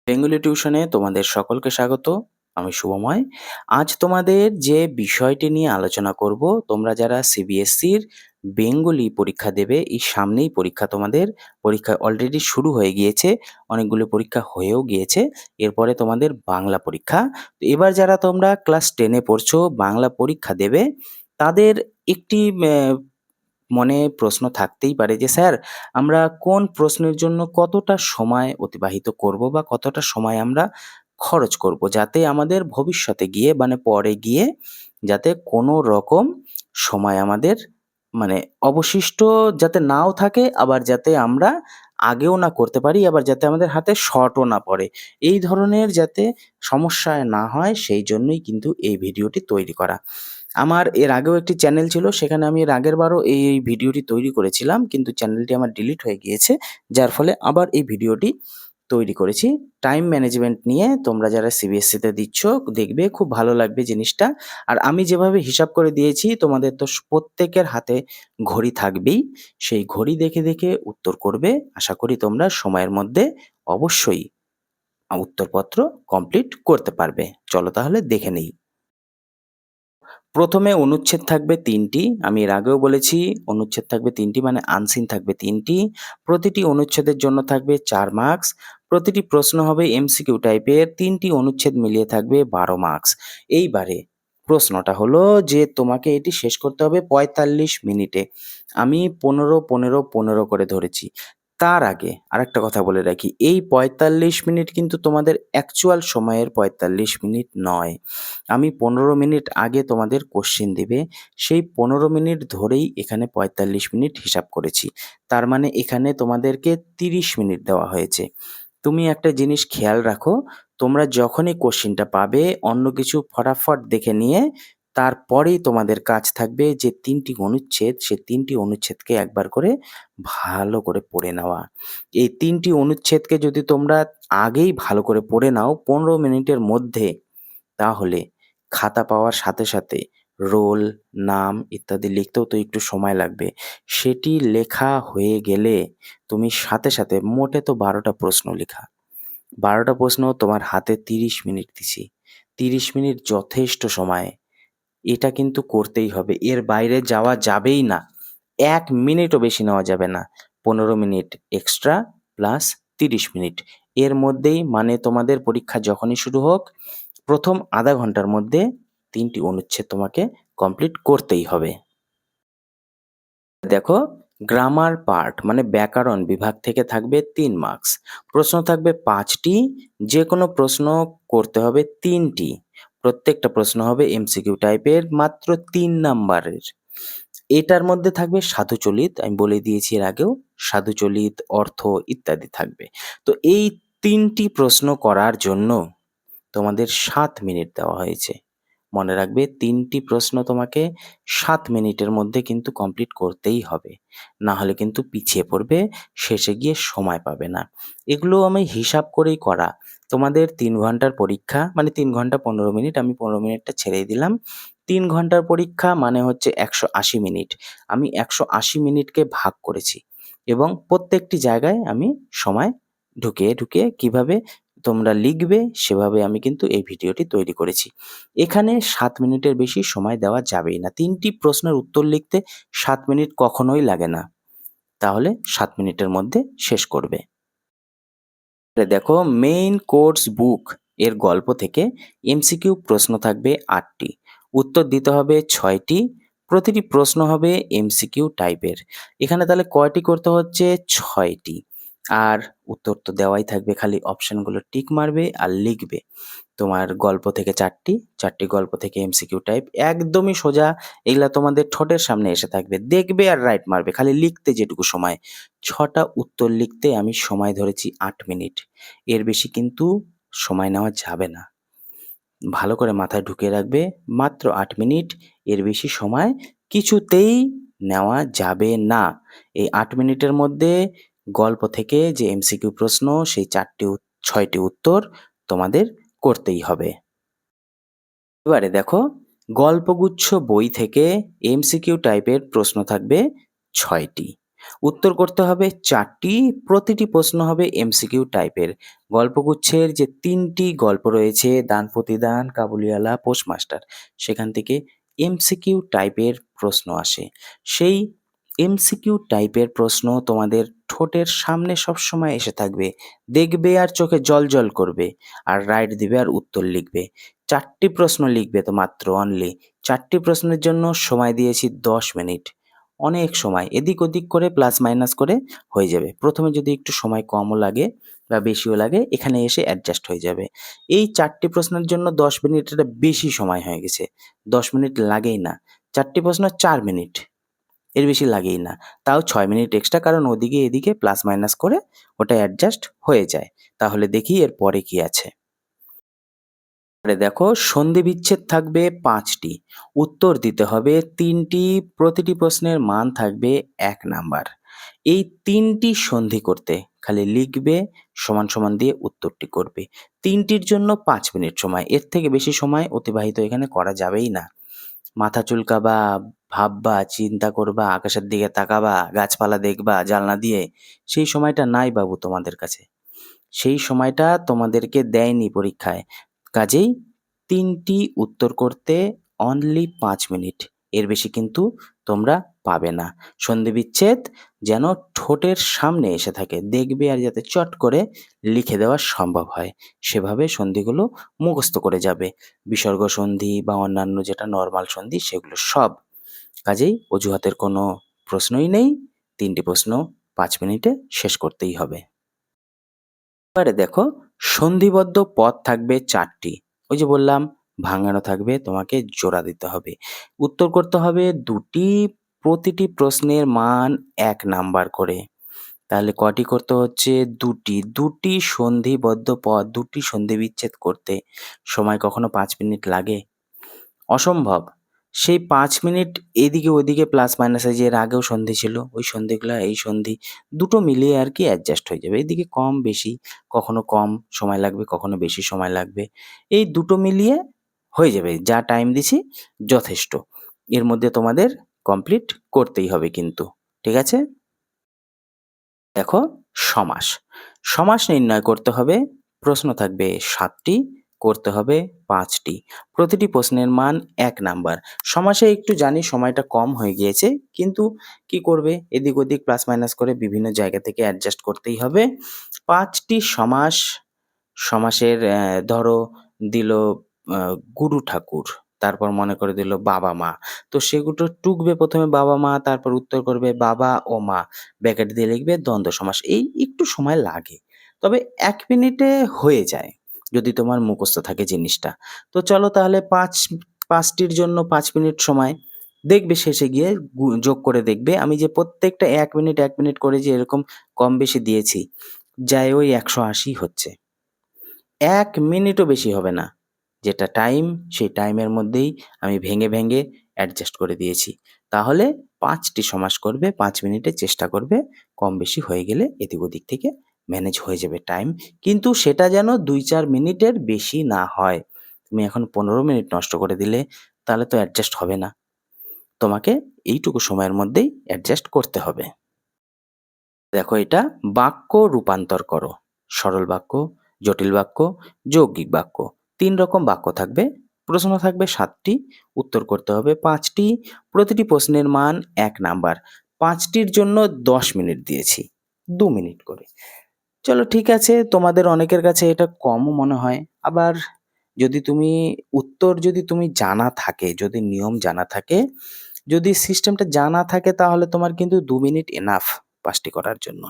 Bengali টিউশনে তোমাদের সকলকে স্বাগত। আমি শুভময়। আজ তোমাদের যে বিষয়টি নিয়ে আলোচনা করব, তোমরা যারা সিবিএসসির বেঙ্গলি পরীক্ষা দেবে, এই সামনেই পরীক্ষা তোমাদের। পরীক্ষা অলরেডি শুরু হয়ে গিয়েছে, অনেকগুলো পরীক্ষা হয়েও গিয়েছে। এরপরে তোমাদের বাংলা পরীক্ষা। তো এবার যারা তোমরা ক্লাস 10-এ পড়ছো, বাংলা পরীক্ষা দেবে, তাদের একটি মনে প্রশ্ন থাকতেই পারে যে স্যার, আমরা কোন প্রশ্নের জন্য কতটা সময় অতিবাহিত করব বা কতটা সময় আমরা খরচ করব, যাতে আমাদের ভবিষ্যতে গিয়ে মানে পরে গিয়ে যাতে কোনো রকম সময় আমাদের মানে অবশিষ্ট যাতে নাও থাকে, আবার যাতে আমরা আগেও না করতে পারি, আবার যাতে আমাদের হাতে শর্টও না পড়ে, এই ধরনের যাতে সমস্যায় না হয়, সেই জন্যই কিন্তু এই ভিডিওটি তৈরি করা। আমার এর আগেও একটি চ্যানেল ছিল, সেখানে আমি এর আগের বারও এই ভিডিওটি তৈরি করেছিলাম, কিন্তু চ্যানেলটি আমার ডিলিট হয়ে গিয়েছে, যার ফলে আবার এই ভিডিওটি তৈরি করেছি। টাইম ম্যানেজমেন্ট নিয়ে তোমরা যারা সিবিএসসিতে দিচ্ছ, দেখবে খুব ভালো লাগবে জিনিসটা। আর আমি যেভাবে হিসাব করে দিয়েছি, তোমাদের তো প্রত্যেকের হাতে ঘড়ি থাকবেই, সেই ঘড়ি দেখে দেখে উত্তর করবে। আশা করি তোমরা সময়ের মধ্যে অবশ্যই উত্তরপত্র কমপ্লিট করতে পারবে। চলো তাহলে দেখে নেই। প্রথমে অনুচ্ছেদ থাকবে ৩টি। আমি এর আগেও বলেছি, অনুচ্ছেদ থাকবে ৩টি মানে আনসিন থাকবে ৩টি। প্রতিটি অনুচ্ছেদের জন্য থাকবে ৪ মার্কস। প্রতিটি প্রশ্ন হবে এমসিকিউ টাইপের। ৩টি অনুচ্ছেদ মিলিয়ে থাকবে ১২ মার্কস। এইবারে প্রশ্নটা হলো যে তোমাকে এটি শেষ করতে হবে ৪৫ মিনিটে। আমি ১৫, ১৫, ১৫ করে ধরেছি। তার আগে আরেকটা কথা বলে রাখি, এই ৪৫ মিনিট কিন্তু তোমাদের অ্যাকচুয়াল সময়ের ৪৫ মিনিট নয়। আমি ১৫ মিনিট আগে তোমাদের কোশ্চেন দিবে, সেই ১৫ মিনিট ধরেই এখানে ৪৫ মিনিট হিসাব করেছি। তার মানে এখানে তোমাদেরকে ৩০ মিনিট দেওয়া হয়েছে। তুমি একটা জিনিস খেয়াল রাখো, তোমরা যখনই কোশ্চেনটা পাবে অন্য কিছু ফটাফট দেখে নিয়ে তারপরেই তোমাদের কাজ থাকবে যে ৩টি অনুচ্ছেদ, সে ৩টি অনুচ্ছেদকে একবার করে ভালো করে পড়ে নেওয়া। এই ৩টি অনুচ্ছেদকে যদি তোমরা আগেই ভালো করে পড়ে নাও ১৫ মিনিটের মধ্যে, তাহলে খাতা পাওয়ার সাথে সাথে রোল, নাম ইত্যাদি লিখতেও তো একটু সময় লাগবে। সেটি লেখা হয়ে গেলে তুমি সাথে সাথে মোটে তো ১২টা প্রশ্ন লেখা। ১২টা প্রশ্ন তোমার হাতে ৩০ মিনিট দিছি। ৩০ মিনিট যথেষ্ট সময়। এটা কিন্তু করতেই হবে। এর বাইরে যাওয়া যাবেই না। ১ মিনিটও বেশি নেওয়া যাবে না। ১৫ মিনিট এক্সট্রা প্লাস ৩০ মিনিট। এর মধ্যেই মানে তোমাদের পরীক্ষা যখনই শুরু হোক, প্রথম আধা ঘন্টার মধ্যে ৩টি অনুচ্ছেদ তোমাকে কমপ্লিট করতেই হবে। দেখো, গ্রামার পার্ট মানে ব্যাকরণ বিভাগ থেকে থাকবে ৩ মার্কস। প্রশ্ন থাকবে ৫টি, যে কোনো প্রশ্ন করতে হবে ৩টি। প্রত্যেকটা প্রশ্ন হবে এমসিকিউ টাইপের, মাত্র ৩ নাম্বারের। এটার মধ্যে থাকবে সাধুচলিত, আমি বলে দিয়েছি এর আগেও, সাধুচলিত, অর্থ ইত্যাদি থাকবে। তো এই ৩টি প্রশ্ন করার জন্য তোমাদের ৭ মিনিট দেওয়া হয়েছে। মনে রাখবে ৩টি প্রশ্ন তোমাকে ৭ মিনিটের মধ্যে কিন্তু কমপ্লিট করতেই হবে। না হলে কিন্তু পিছিয়ে পড়বে, শেষে গিয়ে সময় পাবে না। এগুলো আমি হিসাব করেই করা। তোমাদের ৩ ঘন্টার পরীক্ষা মানে ৩ ঘন্টা ১৫ মিনিট, আমি ১৫ মিনিটটা ছেড়েই দিলাম। ৩ ঘন্টার পরীক্ষা মানে হচ্ছে ১৮০ মিনিট। আমি ১৮০ মিনিটকে ভাগ করেছি এবং প্রত্যেকটি জায়গায় আমি সময় ঢুকিয়ে ঢুকিয়ে কিভাবে তোমরা লিখবে সেভাবে আমি কিন্তু এই ভিডিওটি তৈরি করেছি। এখানে ৭ মিনিটের বেশি সময় দেওয়া যাবেই না। ৩টি প্রশ্নের উত্তর লিখতে ৭ মিনিট কখনোই লাগে না। তাহলে ৭ মিনিটের মধ্যে শেষ করবে। দেখো, মেইন কোর্স বুক এর গল্প থেকে এমসিকিউ প্রশ্ন থাকবে ৮টি, উত্তর দিতে হবে ৬টি। প্রতিটি প্রশ্ন হবে এমসিকিউ টাইপের। এখানে তাহলে কয়টি করতে হচ্ছে? ৬টি। আর উত্তর তো দেওয়াই থাকবে, খালি অপশনগুলো টিক মারবে আর লিখবে। তোমার গল্প থেকে ৪টি, ৪টি গল্প থেকে এমসিকিউ টাইপ, একদমই সোজা। এগুলা তোমাদের ঠোঁটের সামনে এসে থাকবে, দেখবে আর রাইট মারবে, খালি লিখতে যেটুকু সময়। ৬টা উত্তর লিখতে আমি সময় ধরেছি ৮ মিনিট। এর বেশি কিন্তু সময় নেওয়া যাবে না। ভালো করে মাথায় ঢুকিয়ে রাখবে, মাত্র ৮ মিনিট, এর বেশি সময় কিছুতেই নেওয়া যাবে না। এই ৮ মিনিটের মধ্যে গল্প থেকে যে এমসিকিউ প্রশ্ন, সেই ৬টি উত্তর তোমাদের করতেই হবে। এবারে দেখো, গল্পগুচ্ছ বই থেকে এমসিকিউ টাইপের প্রশ্ন থাকবে ৬টি। উত্তর করতে হবে ৪টি, প্রতিটি প্রশ্ন হবে এমসিকিউ টাইপের। গল্পগুচ্ছের যে ৩টি গল্প রয়েছে দান প্রতিদান, কাবুলিওয়ালা, পোস্টমাস্টার, সেখান থেকে এমসিকিউ টাইপের প্রশ্ন আসে। সেই এমসিকিউ টাইপের প্রশ্ন তোমাদের ঠোঁটের সামনে সবসময় এসে থাকবে। দেখবে আর চোখে জ্বলজ্বল করবে। আর রাইট দিবে আর উত্তর লিখবে। ৪টি প্রশ্ন লিখবে তো মাত্র অনলি। ৪টি প্রশ্নের জন্য সময় দিয়েছি ১০ মিনিট। অনেক সময় এদিক ওদিক করে প্লাস মাইনাস করে হয়ে যাবে। ১ম এ যদি একটু সময় কমও লাগে বা বেশিও লাগে এখানে এসে অ্যাডজাস্ট হয়ে যাবে। এই ৪টি প্রশ্নের জন্য ১০ মিনিট এটা বেশি সময় হয়ে গেছে। ১০ মিনিট লাগেই না। ৪টি প্রশ্ন ৪ মিনিট। এর বেশি লাগেই না। তাও ৬ মিনিট এক্সট্রা কারণ ওদিকে এদিকে প্লাস মাইনাস করে ওটা অ্যাডজাস্ট হয়ে যায়। তাহলে দেখি এর পরে কি আছে? এবারে দেখো সন্ধি বিচ্ছেদ থাকবে ৫টি। উত্তর দিতে হবে ৩টি, প্রতিটি প্রশ্নের মান থাকবে ১ নাম্বার। এই ৩টি সন্ধি করতে খালি লিখবে, সমান, সমান দিয়ে উত্তরটি করবে। ৩টির জন্য ৫ মিনিট সময়। এর থেকে বেশি সময় অতিবাহিত এখানে করা যাবেই না। মাথা চুলকাবা, ভাববা, চিন্তা করবা, আকাশের দিকে তাকাবা, গাছপালা দেখবা জানলা দিয়ে, সেই সময়টা নাই বাবু তোমাদের কাছে। সেই সময়টা তোমাদেরকে দেয়নি পরীক্ষায়। কাজেই ৩টি উত্তর করতে অনলি ৫ মিনিট। এর বেশি কিন্তু তোমরা পাবে না। সন্ধিবিচ্ছেদ যেন ঠোঁটের সামনে এসে থাকে। দেখবে আর যাতে চট করে লিখে দেওয়া সম্ভব হয়। সেভাবে সন্ধিগুলো মুখস্থ করে যাবে। বিসর্গ সন্ধি বা অন্যান্য যেটা নরমাল সন্ধি সেগুলো সব। কাজেই অজুহাতের কোনো প্রশ্নই নেই। ৩টি প্রশ্ন ৫ মিনিটে শেষ করতেই হবে। এবারে দেখো সন্ধিবদ্ধ পদ থাকবে ৪টি। ওই যে বললাম ভাঙানো থাকবে, তোমাকে জোড়া দিতে হবে। উত্তর করতে হবে ২টি, প্রতিটি প্রশ্নের মান ১ নাম্বার করে। তাহলে কটি করতে হচ্ছে? ২টি। ২টি সন্ধিবদ্ধ পদ, ২টি সন্ধি বিচ্ছেদ করতে সময় কখনো ৫ মিনিট লাগে? অসম্ভব। সেই ৫ মিনিট এদিকে ওদিকে প্লাস মাইনাস এই যে এর আগেও সন্ধি ছিল, ওই সন্ধিগুলা এই সন্ধি, দুটো মিলিয়ে আর কি অ্যাডজাস্ট হয়ে যাবে। এদিকে কম বেশি, কখনো কম সময় লাগবে, কখনো বেশি সময় লাগবে। এই দুটো মিলিয়ে হয়ে যাবে। যা টাইম দিছি যথেষ্ট। এর মধ্যে তোমাদের কমপ্লিট করতেই হবে কিন্তু। ঠিক আছে? দেখো সমাস। সমাস নির্ণয় করতে হবে। প্রশ্ন থাকবে ৭টি, করতে হবে ৫টি। প্রতিটি প্রশ্নের মান ১ নাম্বার। সমাসে একটু জানি সময়টা কম হয়ে গিয়েছে, কিন্তু কি করবে? এদিক ওদিক প্লাস মাইনাস করে বিভিন্ন জায়গা থেকে অ্যাডজাস্ট করতেই হবে। ৫টি সমাস, সমাসের ধরো দিল আ গুরু ঠাকুর, তারপর মনে করে দিল বাবা-মা। তো সেগুলো টুকবে ১ম এ বাবা-মা, তারপর উত্তর করবে বাবা ও মা। ব্র্যাকেট দিয়ে লিখবে দ্বন্দ্ব সমাস। এই একটু সময় লাগে। তবে ১ মিনিটে হয়ে যায়, যদি তোমার মুখস্থ থাকে জিনিসটা। তো চলো তাহলে ৫টির জন্য ৫ মিনিট সময়। দেখবে শেষে গিয়ে যোগ করে দেখবে আমি যে প্রত্যেকটা ১ মিনিট, ১ মিনিট করে যে এরকম কম বেশি দিয়েছি, যায় ওই ১৮০ হচ্ছে। ১ মিনিটও বেশি হবে না। যেটা টাইম, সেই টাইমের মধ্যেই আমি ভেঙে, ভেঙে অ্যাডজাস্ট করে দিয়েছি। তাহলে ৫টি সমাস করবে, ৫ মিনিটে চেষ্টা করবে। কম বেশি হয়ে গেলে এদিক ওদিক থেকে ম্যানেজ হয়ে যাবে টাইম। কিন্তু সেটা যেন ২-৪ মিনিটের বেশি না হয়। তুমি এখন ১৫ মিনিট নষ্ট করে দিলে, তাহলে তো অ্যাডজাস্ট হবে না। তোমাকে এইটুকু সময়ের মধ্যেই অ্যাডজাস্ট করতে হবে। দেখো এটা বাক্য রূপান্তর করো। সরল বাক্য, জটিল বাক্য, যৌগিক বাক্য। ৩ রকম বাক্য থাকবে। প্রশ্ন থাকবে ৭টি, উত্তর করতে হবে ৫টি। প্রতিটি প্রশ্নের মান ১ নাম্বার। ৫টির জন্য ১০ মিনিট দিয়েছি। ২ মিনিট করে। চলো ঠিক আছে, তোমাদের অনেকের কাছে এটা কমও মনে হয়। আবার যদি তুমি উত্তর যদি তুমি জানা থাকে, যদি নিয়ম জানা থাকে, যদি সিস্টেমটা জানা থাকে তাহলে তোমার কিন্তু ২ মিনিট এনাফ ৫টি করার জন্য।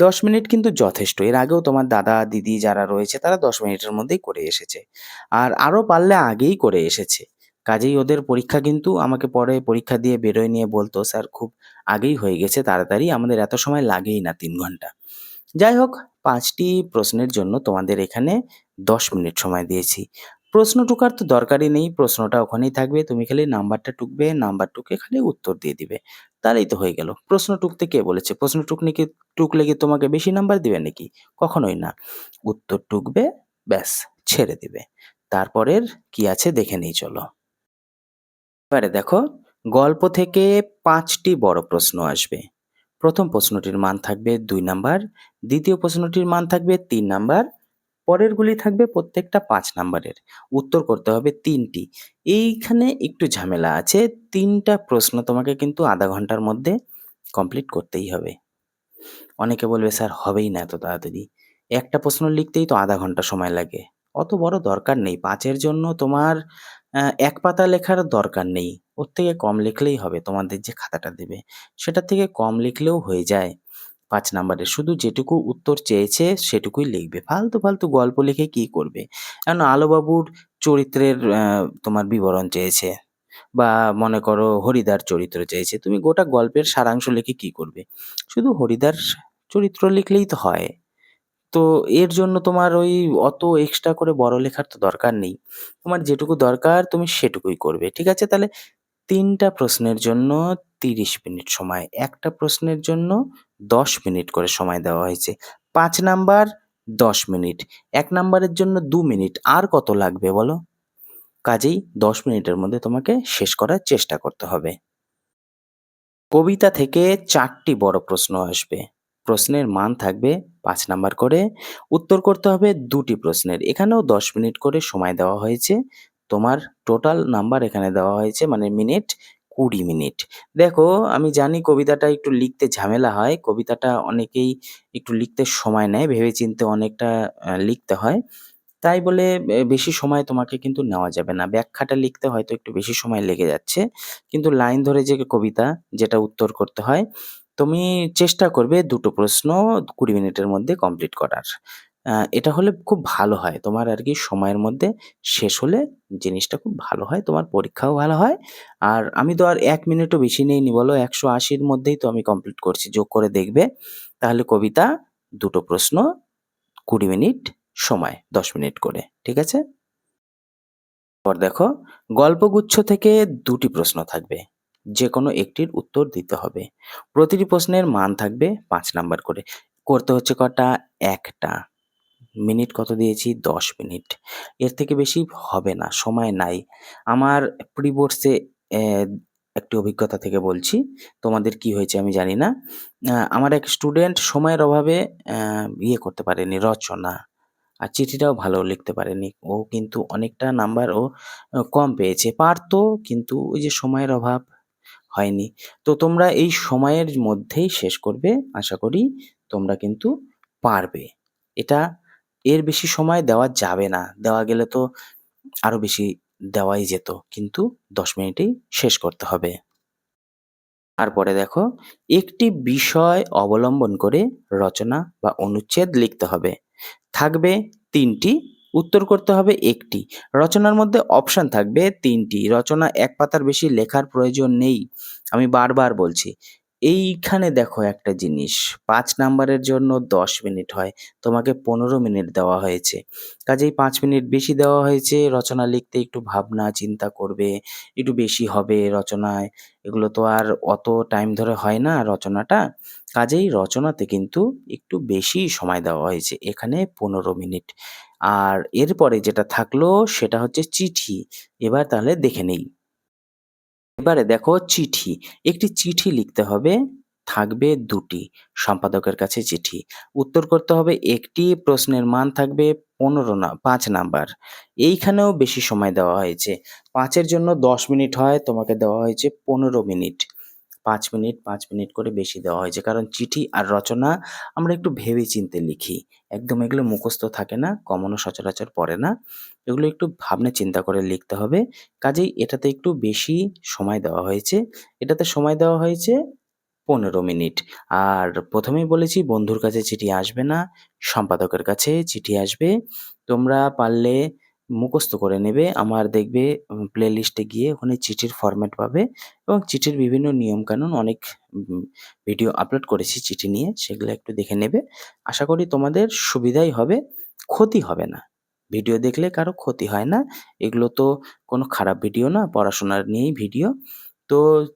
১০ মিনিট কিন্তু যথেষ্ট। এর আগেও তোমার দাদা, দিদি যারা রয়েছে তারা ১০ মিনিটের মধ্যেই করে এসেছে। আর আরও পারলে আগেই করে এসেছে। কাজেই ওদের পরীক্ষা কিন্তু আমাকে পরে পরীক্ষা দিয়ে বেরোয় নিয়ে বলতো, "স্যার খুব আগেই হয়ে গেছে তাড়াতাড়ি, আমাদের এত সময় লাগেই না ৩ ঘন্টা।" যাই হোক ৫টি প্রশ্নের জন্য তোমাদের এখানে ১০ মিনিট সময় দিয়েছি। প্রশ্ন টুকার তো দরকারই নেই, প্রশ্নটা ওখানেই থাকবে। তুমি খালি নাম্বারটা টুকবে, নাম্বার টুকে খালি উত্তর দিয়ে দিবে। তাহলেই তো হয়ে গেল। প্রশ্ন টুকতে কে বলেছে? প্রশ্ন টুকলে কি তোমাকে বেশি নাম্বার দিবে নাকি? কখনোই না। উত্তর টুকবে, ব্যাস ছেড়ে দিবে। তারপরের কি আছে দেখে নেই চলো। এবারে দেখো গল্প থেকে ৫টি বড় প্রশ্ন আসবে। প্রথম প্রশ্নটির মান থাকবে ২ নাম্বার, দ্বিতীয় প্রশ্নটির মান থাকবে ৩ নাম্বার, পরেরগুলি থাকবে প্রত্যেকটা ৫ নাম্বারের। উত্তর করতে হবে ৩ টি। এইখানে একটু ঝামেলা আছে। ৩ টা প্রশ্ন তোমাকে কিন্তু আধা ঘন্টার মধ্যে কমপ্লিট করতেই হবে। অনেকে বলবে, "স্যার হবেই না এত তাড়াতাড়ি।" একটা প্রশ্ন লিখতেই তো আধা ঘন্টা সময় লাগে। অত বড় দরকার নেই। ৫ এর জন্য তোমার ১ পাতা লেখার দরকার নেই। ওর থেকে কম লিখলেই হবে তোমাদের যে খাতাটা দেবে। সেটার থেকে কম লিখলেও হয়ে যায় ৫ নাম্বারের। শুধু যেটুকু উত্তর চেয়েছে সেটুকুই লিখবে। ফালতু, ফালতু গল্প লিখে কি করবে? এখন আলোবাবুর চরিত্রের তোমার বিবরণ চেয়েছে বা মনে করো হরিদার চরিত্র চেয়েছে। তুমি গোটা গল্পের সারাংশ লিখে কি করবে? শুধু হরিদার চরিত্র লিখলেই তো হয়। তো এর জন্য তোমার ওই অত এক্সট্রা করে বড় লেখার তো দরকার নেই। তোমার যেটুকু দরকার তুমি সেটুকুই করবে। ঠিক আছে? তাহলে ৩ টা প্রশ্নের জন্য ৩০ মিনিট সময়। একটা প্রশ্নের জন্য ১০ মিনিট করে সময় দেওয়া হয়েছে। ৫ নাম্বার ১০ মিনিট। ১ নাম্বারের জন্য ২ মিনিট। আর কত লাগবে বলো? কাজেই ১০ মিনিটের মধ্যে তোমাকে শেষ করার চেষ্টা করতে হবে। কবিতা থেকে ৪ টি বড় প্রশ্ন আসবে। প্রশ্নের মান থাকবে ৫ নাম্বার করে। উত্তর করতে হবে ২ টি প্রশ্নের। এখানেও ১০ মিনিট করে সময় দেওয়া হয়েছে। তোমার টোটাল নাম্বার এখানে দেওয়া হয়েছে মানে মিনিট ২০ মিনিট। দেখো আমি জানি কবিতাটা একটু লিখতে ঝামেলা হয়। কবিতাটা অনেকেই একটু লিখতে সময় নেয়। ভেবেচিন্তে অনেকটা লিখতে হয়। তাই বলে বেশি সময় তোমাকে কিন্তু নেওয়া যাবে না। ব্যাখ্যাটা লিখতে হয়তো একটু বেশি সময় লেগে যাচ্ছে। কিন্তু লাইন ধরে যে কবিতা যেটা উত্তর করতে হয়, তুমি চেষ্টা করবে ২ টো প্রশ্ন ২০ মিনিটের মধ্যে কমপ্লিট করার। এটা হলে খুব ভালো হয়। তোমার আরকি সময়ের মধ্যে শেষ হলে জিনিসটা খুব ভালো হয়। তোমার পরীক্ষাও ভালো হয়। আর আমি তো আর ১ মিনিটও বেশি নেইনি বলো। ১৮০ র মধ্যেই তো আমি কমপ্লিট করছি। যোগ করে দেখবে। তাহলে কবিতা ২ টো প্রশ্ন ২০ মিনিট সময় ১০ মিনিট করে। ঠিক আছে? এরপর দেখো গল্পগুচ্ছ থেকে ২ টি প্রশ্ন থাকবে। যেকোনো একটির উত্তর দিতে হবে। প্রতিটি প্রশ্নের মান থাকবে ৫ নাম্বার করে। করতে হচ্ছে কটা? ১ টা। মিনিট কত দিয়েছি? ১০ মিনিট। এর থেকে বেশি হবে না, সময় নাই। আমার প্রি বোর্ডসে একটি অভিজ্ঞতা থেকে বলছি। তোমাদের কি হয়েছে আমি জানি না। আমার এক স্টুডেন্ট সময়ের অভাবে করতে পারেনি রচনা। আর চিঠিটাও ভালো লিখতে পারেনি। ও কিন্তু অনেকটা নাম্বার ও কম পেয়েছে। পারত কিন্তু ওই যে সময়ের অভাব হয়নি। তো তোমরা এই সময়ের মধ্যেই শেষ করবে। আশা করি তোমরা কিন্তু পারবে। এটা এর বেশি সময় দেওয়া যাবে না। দেওয়া গেলে তো আরো বেশি দেওয়াই যেত। কিন্তু ১০ মিনিটেই শেষ করতে হবে। তারপরে দেখো একটি বিষয় অবলম্বন করে রচনা বা অনুচ্ছেদ লিখতে হবে। থাকবে ৩ টি, উত্তর করতে হবে ১ টি। রচনার মধ্যে অপশন থাকবে ৩ টি। রচনা ১ পাতার বেশি লেখার প্রয়োজন নেই। আমি বারবার বলছি। এইখানে দেখো একটা জিনিস, ৫ নাম্বারের জন্য ১০ মিনিট হয়। তোমাকে ১৫ মিনিট দেওয়া হয়েছে। কাজেই ৫ মিনিট বেশি দেওয়া হয়েছে। রচনা লিখতে একটু ভাবনা চিন্তা করবে, একটু বেশি হবে রচনায়। এগুলো তো আর অত টাইম ধরে হয় না রচনাটা। কাজেই রচনাতে কিন্তু একটু বেশিই সময় দেওয়া হয়েছে। এখানে ১৫ মিনিট। আর এরপরে যেটা থাকলো সেটা হচ্ছে চিঠি। এবার তাহলে দেখে নেই। এবারে দেখো চিঠি। একটি চিঠি লিখতে হবে, থাকবে ২ টি। সম্পাদকের কাছে চিঠি। উত্তর করতে হবে ১ টি, প্রশ্নের মান থাকবে ১৫ না ৫ নাম্বার। এইখানেও বেশি সময় দেওয়া হয়েছে। ৫ এর জন্য ১০ মিনিট হয়, তোমাকে দেওয়া হয়েছে ১৫ মিনিট। ৫ মিনিট, ৫ মিনিট করে বেশি দেওয়া হয়েছে। কারণ চিঠি আর রচনা আমরা একটু ভেবে চিন্তে লিখি। একদম এগুলো মুখস্থ থাকে না, কমনও সচরাচর পড়ে না। এগুলো একটু ভাবনা চিন্তা করে লিখতে হবে। কাজেই এটাতে একটু বেশি সময় দেওয়া হয়েছে। এটাতে সময় দেওয়া হয়েছে ১৫ মিনিট। আর ১ম এই বলেছি বন্ধুর কাছে চিঠি আসবে না, সম্পাদকের কাছে চিঠি আসবে। তোমরা পারলে মুখস্থ করে নেবে। আমার দেখবে প্লেলিস্টে গিয়ে ওখানে চিঠির ফরম্যাট পাবে এবং চিঠির বিভিন্ন নিয়মকানুন অনেক ভিডিও আপলোড করেছি চিঠি নিয়ে, সেগুলো একটু দেখে নেবে। আশা করি তোমাদের সুবিধাই হবে, ক্ষতি হবে না। ভিডিও দেখলে কারো ক্ষতি হয় না। এগুলো তো কোনো খারাপ ভিডিও না, পড়াশোনার নিয়েই ভিডিও। তো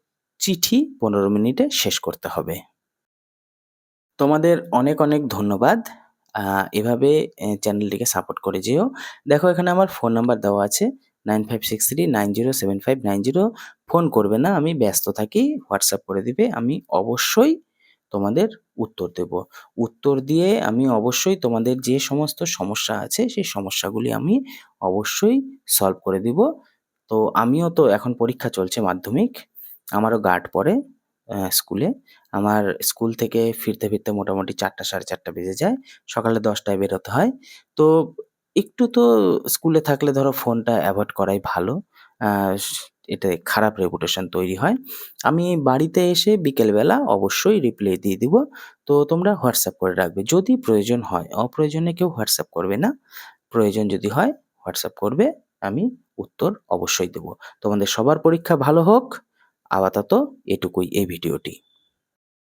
চিঠি ১৫ মিনিটে শেষ করতে হবে। তোমাদের অনেক, অনেক ধন্যবাদ। আ এভাবে চ্যানেলটিকে সাপোর্ট করে যেও। দেখো এখানে আমার ফোন নাম্বার দেওয়া আছে 9563907590। ফোন করবে না, আমি ব্যস্ত থাকি। হোয়াটসঅ্যাপ করে দিবে। আমি অবশ্যই তোমাদের উত্তর দেব। উত্তর দিয়ে আমি অবশ্যই তোমাদের যে সমস্ত সমস্যা আছে সেই সমস্যাগুলি আমি অবশ্যই সলভ করে দিব। তো আমিও তো এখন পরীক্ষা চলছে মাধ্যমিক। আমারও গার্ড পড়ে স্কুলে। আমার স্কুল থেকে ফিরতে মোটামুটি ৪টা ৪:৩০ বেজে যায়। সকালে ১০টায় বেরোতে হয়। তো একটু তো স্কুলে থাকলে ধরো ফোনটা এভয়েড করাই ভালো। আ স এতে খারাপ রেপুটেশন তৈরি হয়। আমি বাড়িতে এসে বিকেলবেলা অবশ্যই রিপ্লাই দিয়ে দিব। তো তোমরা হোয়াটসঅ্যাপ করে রাখবে। যদি প্রয়োজন হয়, অপ্রয়োজনে কেউ হোয়াটসঅ্যাপ করবে না। প্রয়োজন যদি হয় হোয়াটসঅ্যাপ করবে। আমি উত্তর অবশ্যই দেব। তোমাদের সবার পরীক্ষা ভালো হোক। আপাতত এটুকুই এই ভিডিওটি।